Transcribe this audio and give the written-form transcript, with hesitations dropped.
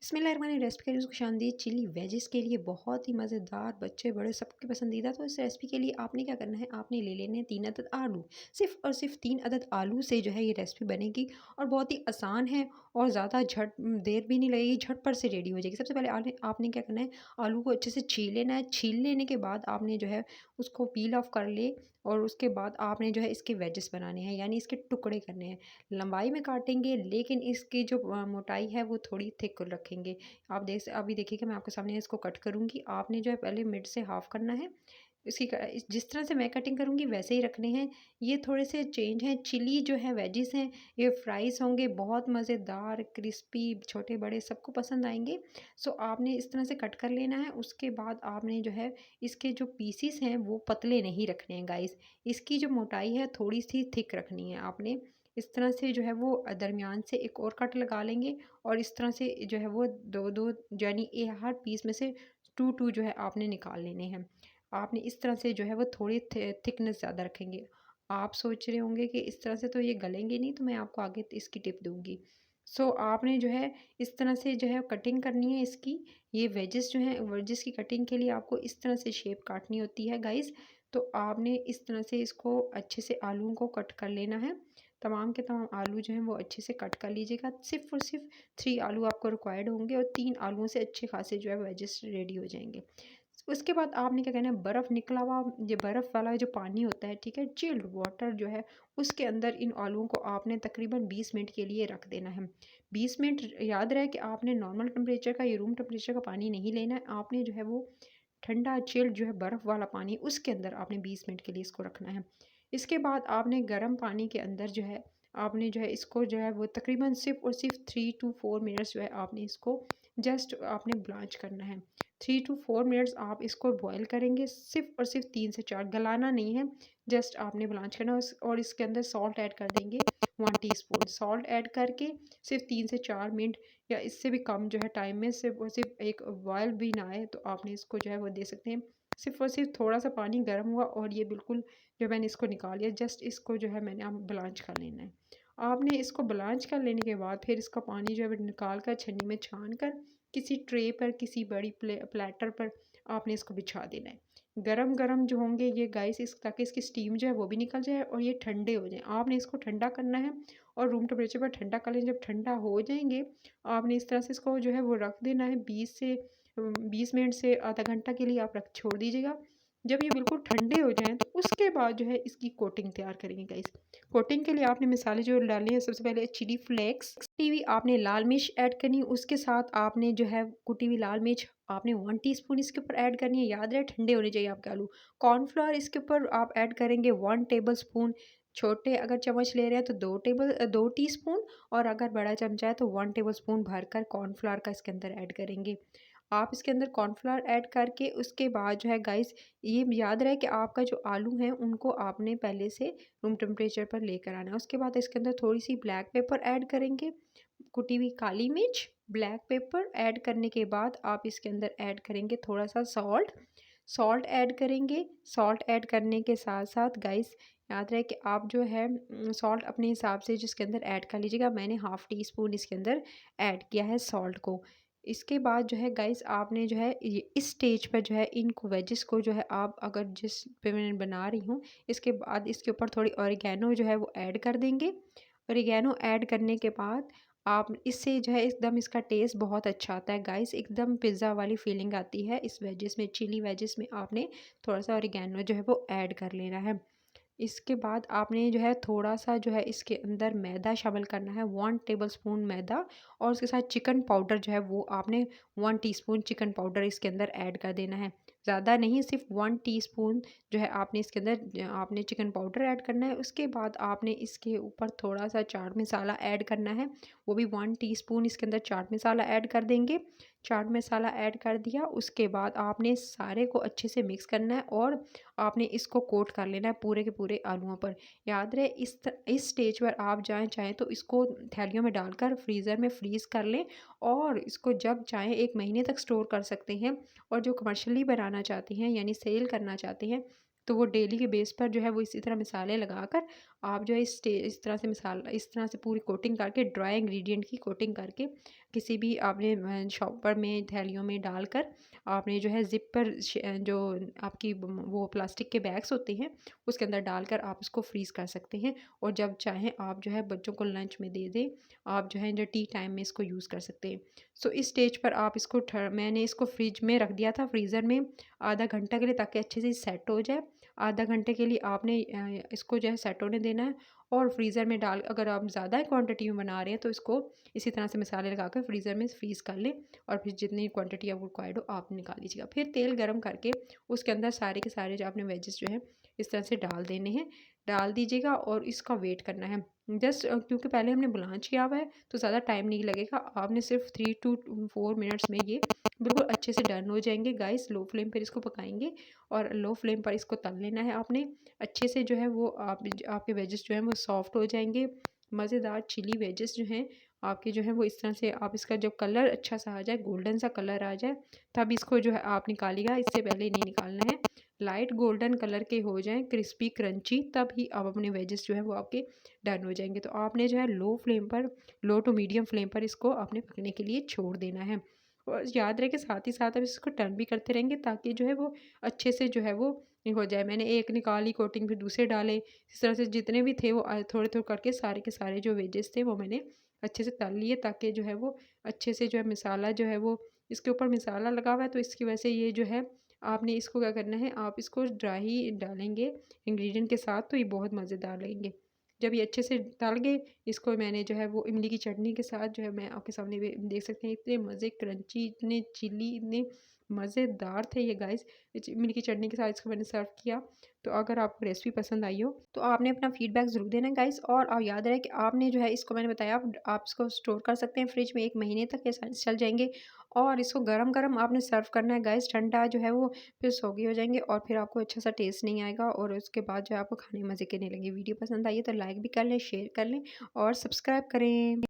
बिस्मिल्लाहिर्रहमानिर्रहीम। रेसिपी के लिए उसको शानदार चिली वेजिस के लिए बहुत ही मज़ेदार, बच्चे बड़े सबके पसंदीदा। तो इस रेसिपी के लिए आपने क्या करना है, आपने ले लेने हैं 3 अदद आलू। सिर्फ़ और सिर्फ़ 3 अदद आलू से जो है ये रेसिपी बनेगी और बहुत ही आसान है और ज़्यादा देर भी नहीं लगेगी, झटपट से रेडी हो जाएगी। सबसे पहले आपने आपने क्या करना है, आलू को अच्छे से छील लेना है। छील लेने के बाद आपने जो है उसको पील ऑफ कर ले और उसके बाद आपने जो है इसके वेजिस बनाने हैं, यानी इसके टुकड़े करने हैं। लंबाई में काटेंगे लेकिन इसकी जो मोटाई है वो थोड़ी थिक रखेंगे। आप अभी देखिएगा, मैं आपके सामने इसको कट करूँगी। आपने जो है पहले मिड से हाफ़ करना है। इसकी जिस तरह से मैं कटिंग करूँगी वैसे ही रखने हैं। ये थोड़े से चेंज हैं। चिली जो है वेजिस हैं, ये फ्राइज़ होंगे, बहुत मज़ेदार, क्रिस्पी, छोटे बड़े सबको पसंद आएंगे। सो आपने इस तरह से कट कर लेना है। उसके बाद आपने जो है इसके जो पीसीस हैं वो पतले नहीं रखने हैं गाइस। इसकी जो मोटाई है थोड़ी सी थिक रखनी है। आपने इस तरह से जो है वो दरमियान से एक और कट लगा लेंगे और इस तरह से जो है वो 2-2 यानी हर पीस में से 2-2 जो है आपने निकाल लेने हैं। आपने इस तरह से जो है वो थोड़ी थिकनेस ज़्यादा रखेंगे। आप सोच रहे होंगे कि इस तरह से तो ये गलेंगे नहीं, तो मैं आपको आगे इसकी टिप दूँगी। सो आपने जो है इस तरह से जो है कटिंग करनी है इसकी। ये वेजिस जो हैं, वेजिस की कटिंग के लिए आपको इस तरह से शेप काटनी होती है गाइज़। तो आपने इस तरह से इसको अच्छे से आलूओं को कट कर लेना है। तमाम के तमाम आलू जो हैं वो अच्छे से कट कर लीजिएगा। सिर्फ़ और सिर्फ़ 3 आलू आपको रिक्वायर्ड होंगे और 3 आलूओं से अच्छे खासे जो है वेजिस रेडी हो जाएँगे। उसके बाद आपने क्या करना है, बर्फ़ निकला हुआ, ये बर्फ़ वाला जो पानी होता है, ठीक है, चिल्ड वाटर जो है, उसके अंदर इन आलूओं को आपने तकरीबन 20 मिनट के लिए रख देना है। 20 मिनट याद रहे कि आपने नॉर्मल टेम्परेचर का, ये रूम टेम्परेचर का पानी नहीं लेना है। आपने जो है वो ठंडा चिल्ड जो है बर्फ़ वाला पानी, उसके अंदर आपने 20 मिनट के लिए इसको रखना है। इसके बाद आपने गर्म पानी के अंदर जो है आपने जो है इसको जो है वो तकरीबन सिर्फ़ और सिर्फ़ 3 टू 4 मिनट्स जो है आपने इसको जस्ट आपने ब्लांच करना है। 3 टू 4 मिनट्स आप इसको बॉयल करेंगे, सिर्फ़ और सिर्फ़ 3 से 4, गलाना नहीं है, जस्ट आपने ब्लांच करना है। और इसके अंदर सॉल्ट ऐड कर देंगे 1 टीस्पून। सॉल्ट ऐड करके सिर्फ़ 3 से 4 मिनट या इससे भी कम जो है टाइम में, सिर्फ़ और सिर्फ़ एक बॉयल भी ना आए तो आपने इसको जो है वो दे सकते हैं। सिर्फ़ और सिर्फ़ थोड़ा-सा पानी गर्म हुआ और ये बिल्कुल जो मैंने इसको निकाल लिया, जस्ट इसको जो है मैंने अब ब्लांच कर लेना है। आपने इसको ब्लांच कर लेने के बाद फिर इसका पानी जो है वो निकाल कर छन्नी में छान कर किसी ट्रे पर, किसी बड़ी प्लेटर पर आपने इसको बिछा देना है। गरम-गरम जो होंगे ये गाइस, इस ताकि इसकी स्टीम जो है वो भी निकल जाए और ये ठंडे हो जाएँ। आपने इसको ठंडा करना है और रूम टेम्परेचर पर ठंडा कर लें। जब ठंडा हो जाएँगे, आपने इस तरह से इसको जो है वो रख देना है। 20 मिनट से आधा घंटा के लिए आप रख छोड़ दीजिएगा। जब ये बिल्कुल ठंडे हो जाएँ तो उसके बाद जो है इसकी कोटिंग तैयार करेंगे गाइस। कोटिंग के लिए आपने मसाले जो डालने हैं, सबसे पहले चिली फ्लेक्स, कुटी हुई आपने लाल मिर्च ऐड करनी है। उसके साथ आपने जो है कुटी हुई लाल मिर्च आपने 1 टीस्पून इसके ऊपर ऐड करनी है। याद रहे ठंडे होने चाहिए आपके आलू। कॉर्नफ्लोर इसके ऊपर आप ऐड करेंगे 1 टेबलस्पून। छोटे अगर चम्मच ले रहे हैं तो 2 टीस्पून और अगर बड़ा चमचा है तो 1 टेबलस्पून भरकर कॉर्नफ्लोर का इसके अंदर ऐड करेंगे। आप इसके अंदर कॉर्नफ्लोर ऐड करके उसके बाद जो है गाइस, ये याद रहे कि आपका जो आलू हैं उनको आपने पहले से रूम टेम्परेचर पर लेकर आना है। उसके बाद इसके अंदर थोड़ी-सी ब्लैक पेपर ऐड करेंगे, कुटी हुई काली मिर्च, ब्लैक पेपर ऐड करने के बाद आप इसके अंदर ऐड करेंगे थोड़ा-सा सॉल्ट। सॉल्ट ऐड करेंगे। सॉल्ट ऐड करने के साथ-साथ गाइस, याद रहे कि आप जो है सॉल्ट अपने हिसाब से जिसके अंदर ऐड कर लीजिएगा। मैंने हाफ़ टी स्पून इसके अंदर ऐड किया है सॉल्ट को। इसके बाद जो है गाइस, आपने जो है ये इस स्टेज पर जो है इनको वेजिस को जो है आप अगर जिस पे मैं बना रही हूँ, इसके बाद इसके ऊपर थोड़ी ऑरिगेनो जो है वो ऐड कर देंगे। ऑरिगेनो ऐड करने के बाद आप इससे जो है एकदम इसका टेस्ट बहुत अच्छा आता है गाइस, एकदम पिज़्ज़ा वाली फीलिंग आती है इस वेजिस में। चिली वेजिस में आपने थोड़ा-सा ऑरिगेनो जो है वो ऐड कर लेना है। इसके बाद आपने जो है थोड़ा-सा जो है इसके अंदर मैदा शामिल करना है, 1 टेबलस्पून मैदा, और उसके साथ चिकन पाउडर जो है वो आपने 1 टीस्पून चिकन पाउडर इसके अंदर ऐड कर देना है। ज़्यादा नहीं, सिर्फ़ 1 टीस्पून जो है आपने इसके अंदर आपने चिकन पाउडर ऐड करना है। उसके बाद आपने इसके ऊपर थोड़ा-सा चाट मसाला ऐड करना है, वो भी 1 टीस्पून इसके अंदर चाट मसाला ऐड कर देंगे। चाट मसाला ऐड कर दिया, उसके बाद आपने सारे को अच्छे से मिक्स करना है और आपने इसको कोट कर लेना है पूरे के पूरे आलूओं पर। याद रहे इस स्टेज पर आप चाहें तो इसको थैलियों में डालकर फ्रीज़र में फ्रीज़ कर लें और इसको जब चाहें 1 महीने तक स्टोर कर सकते हैं। और जो कमर्शियली बनाना चाहते हैं यानी सेल करना चाहते हैं, तो वो डेली के बेस पर जो है वो इसी तरह मसाले लगाकर आप जो है इस तरह से पूरी कोटिंग करके, ड्राई इंग्रेडिएंट की कोटिंग करके किसी भी आपने शॉपर में थैलियों में डालकर आपने जो है ज़िप पर जो आपकी वो प्लास्टिक के बैग्स होते हैं उसके अंदर डालकर आप इसको फ्रीज़ कर सकते हैं। और जब चाहें आप जो है बच्चों को लंच में दे दें, आप जो है जो टी टाइम में इसको यूज़ कर सकते हैं। सो इस स्टेज पर आप इसको मैंने इसको फ्रिज में रख दिया था, फ्रीज़र में आधा घंटा के लिए, ताकि अच्छे से सेट हो जाए। आधा घंटे के लिए आपने इसको जो है सेट होने देना है। और फ्रीज़र में डाल, अगर आप ज़्यादा क्वांटिटी में बना रहे हैं तो इसको इसी तरह से मसाले लगाकर फ्रीज़र में फ्रीज़ कर लें। और फिर जितनी क्वांटिटी आपको रिक्वायर्ड हो आप निकाल लीजिएगा। फिर तेल गरम करके उसके अंदर सारे के सारे जो आपने वेजेस जो है इस तरह से डाल देने हैं, डाल दीजिएगा और इसका वेट करना है। जस्ट क्योंकि पहले हमने ब्लांच किया हुआ है तो ज़्यादा टाइम नहीं लगेगा। आपने सिर्फ 3 टू 4 मिनट्स में ये बिल्कुल अच्छे से डन हो जाएंगे गाइस। लो फ्लेम पर इसको पकाएंगे और लो फ्लेम पर इसको तल लेना है आपने अच्छे से। जो है वो आपके वेजेस जो हैं वो सॉफ्ट हो जाएंगे। मज़ेदार चिली वेजेस जो हैं आपके जो है वो इस तरह से, आप इसका जब कलर अच्छा सा आ जाए, गोल्डन सा कलर आ जाए, तब इसको जो है आप निकालिएगा। इससे पहले नहीं निकालना है। लाइट गोल्डन कलर के हो जाएं, क्रिस्पी क्रंची, तब ही आप अपने वेजेस जो है वो आपके डन हो जाएंगे। तो आपने जो है लो फ्लेम पर, लो टू मीडियम फ्लेम पर इसको आपने पकने के लिए छोड़ देना है। और याद रहे कि साथ ही साथ आप इसको टर्न भी करते रहेंगे ताकि जो है वो अच्छे से जो है वो हो जाए। मैंने एक निकाली कोटिंग, फिर दूसरे डाले, इस तरह से जितने भी थे वो थोड़े थोड़े करके सारे के सारे जो वेजेस थे वो मैंने अच्छे से तल लिए, ताकि जो है वो अच्छे से जो है मसाला जो है वो, इसके ऊपर मसाला लगा हुआ है तो इसकी वजह से ये जो है आपने इसको क्या करना है, आप इसको ड्राई ही डालेंगे इंग्रेडिएंट के साथ, तो ये बहुत मज़ेदार लगेंगे। जब ये अच्छे से तल गए, इसको मैंने जो है वो इमली की चटनी के साथ जो है मैं आपके सामने भी देख सकते हैं, इतने मज़े क्रंची, इतने चिली, इतने मज़ेदार थे ये गाइस। इमली की चटनी के साथ इसको मैंने सर्व किया। तो अगर आपको रेसिपी पसंद आई हो तो आपने अपना फीडबैक ज़रूर देना गाइस। और याद रहे कि आपने जो है इसको, मैंने बताया, आप इसको स्टोर कर सकते हैं फ्रिज में 1 महीने तक, ये चल जाएंगे। और इसको गरम गरम आपने सर्व करना है गाइस। ठंडा जो है वो फिर सोगी हो जाएंगे और फिर आपको अच्छा सा टेस्ट नहीं आएगा, और उसके बाद जो है आपको खाने में मज़े के नहीं लगे। वीडियो पसंद आई है तो लाइक भी कर लें, शेयर कर लें और सब्सक्राइब करें।